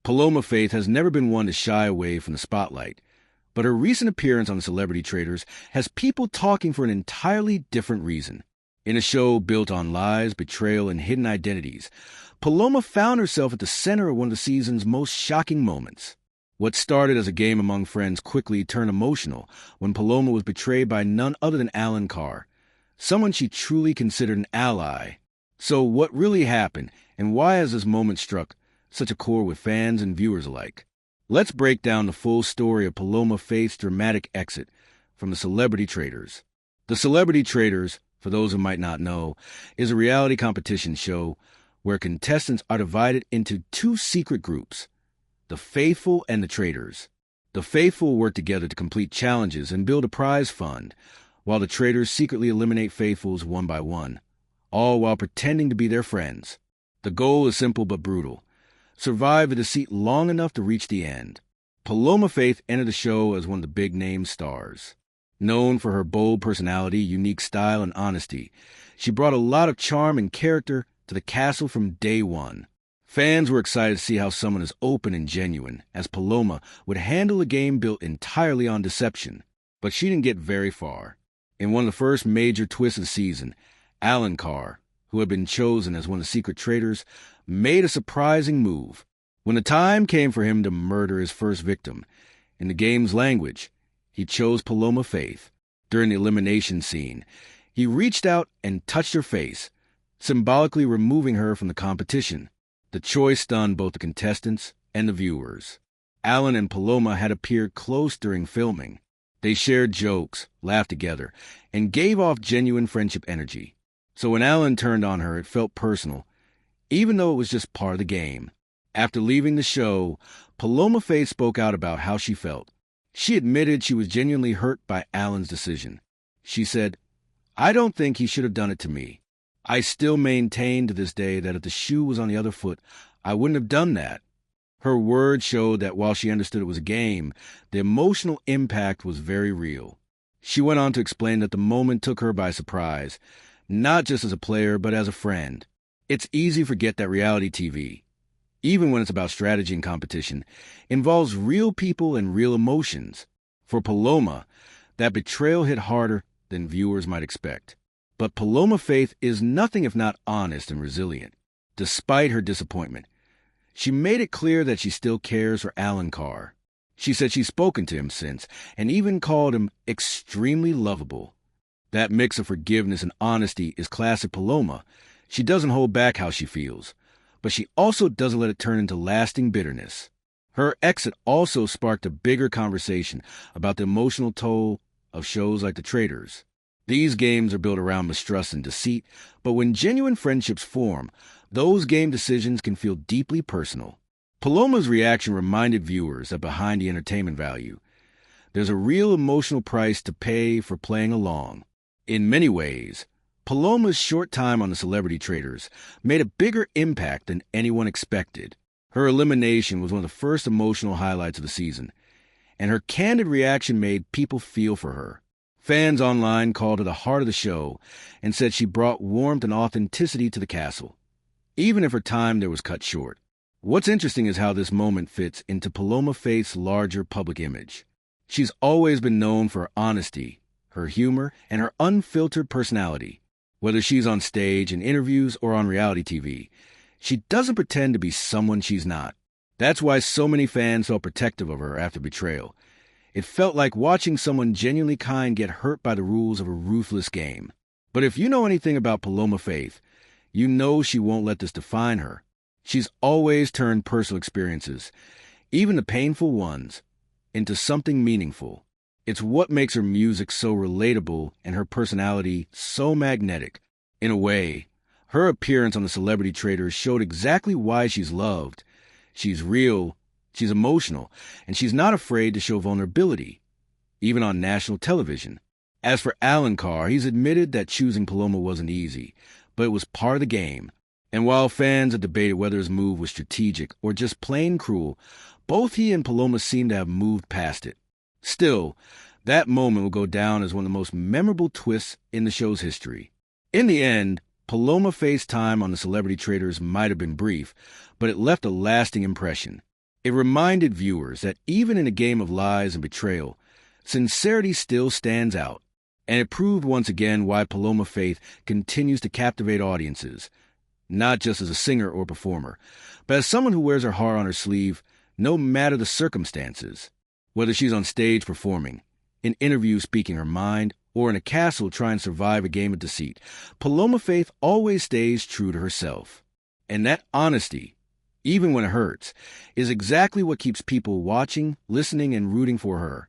Paloma Faith has never been one to shy away from the spotlight, but her recent appearance on Celebrity Traitors has people talking for an entirely different reason. In a show built on lies, betrayal, and hidden identities, Paloma found herself at the center of one of the season's most shocking moments. What started as a game among friends quickly turned emotional when Paloma was betrayed by none other than Alan Carr, someone she truly considered an ally. So what really happened, and why has this moment struck such a chord with fans and viewers alike? Let's break down the full story of Paloma Faith's dramatic exit from the Celebrity Traitors. The Celebrity Traitors, for those who might not know, is a reality competition show where contestants are divided into two secret groups, the faithful and the traitors. The faithful work together to complete challenges and build a prize fund, while the traitors secretly eliminate faithfuls one by one, all while pretending to be their friends. The goal is simple but brutal: survive the deceit long enough to reach the end. Paloma Faith entered the show as one of the big-name stars. Known for her bold personality, unique style, and honesty, she brought a lot of charm and character to the castle from day one. Fans were excited to see how someone as open and genuine as Paloma would handle a game built entirely on deception. But she didn't get very far. In one of the first major twists of the season, Alan Carr, who had been chosen as one of the secret traitors, made a surprising move. When the time came for him to murder his first victim, in the game's language, he chose Paloma Faith. During the elimination scene, he reached out and touched her face, symbolically removing her from the competition. The choice stunned both the contestants and the viewers. Alan and Paloma had appeared close during filming. They shared jokes, laughed together, and gave off genuine friendship energy. So when Alan turned on her, it felt personal, even though it was just part of the game. After leaving the show, Paloma Faith spoke out about how she felt. She admitted she was genuinely hurt by Alan's decision. She said, "I don't think he should have done it to me. I still maintain to this day that if the shoe was on the other foot, I wouldn't have done that." Her words showed that while she understood it was a game, the emotional impact was very real. She went on to explain that the moment took her by surprise, not just as a player, but as a friend. It's easy to forget that reality TV, even when it's about strategy and competition, involves real people and real emotions. For Paloma, that betrayal hit harder than viewers might expect. But Paloma Faith is nothing if not honest and resilient. Despite her disappointment, she made it clear that she still cares for Alan Carr. She said she's spoken to him since, and even called him extremely lovable. That mix of forgiveness and honesty is classic Paloma. She doesn't hold back how she feels, but she also doesn't let it turn into lasting bitterness. Her exit also sparked a bigger conversation about the emotional toll of shows like The Traitors. These games are built around mistrust and deceit, but when genuine friendships form, those game decisions can feel deeply personal. Paloma's reaction reminded viewers that behind the entertainment value, there's a real emotional price to pay for playing along. In many ways, Paloma's short time on the Celebrity Traitors made a bigger impact than anyone expected. Her elimination was one of the first emotional highlights of the season, and her candid reaction made people feel for her. Fans online called her the heart of the show and said she brought warmth and authenticity to the castle, even if her time there was cut short. What's interesting is how this moment fits into Paloma Faith's larger public image. She's always been known for her honesty, her humor, and her unfiltered personality. Whether she's on stage, in interviews, or on reality TV, she doesn't pretend to be someone she's not. That's why so many fans felt protective of her after betrayal. It felt like watching someone genuinely kind get hurt by the rules of a ruthless game. But if you know anything about Paloma Faith, you know she won't let this define her. She's always turned personal experiences, even the painful ones, into something meaningful. It's what makes her music so relatable and her personality so magnetic. In a way, her appearance on the Celebrity Traitors showed exactly why she's loved. She's real, she's emotional, and she's not afraid to show vulnerability, even on national television. As for Alan Carr, he's admitted that choosing Paloma wasn't easy, but it was part of the game. And while fans have debated whether his move was strategic or just plain cruel, both he and Paloma seem to have moved past it. Still, that moment will go down as one of the most memorable twists in the show's history. In the end, Paloma Faith's time on the Celebrity Traitors might have been brief, but it left a lasting impression. It reminded viewers that even in a game of lies and betrayal, sincerity still stands out. And it proved once again why Paloma Faith continues to captivate audiences, not just as a singer or performer, but as someone who wears her heart on her sleeve, no matter the circumstances. Whether she's on stage performing, in interviews speaking her mind, or in a castle trying to survive a game of deceit, Paloma Faith always stays true to herself. And that honesty, even when it hurts, is exactly what keeps people watching, listening, and rooting for her.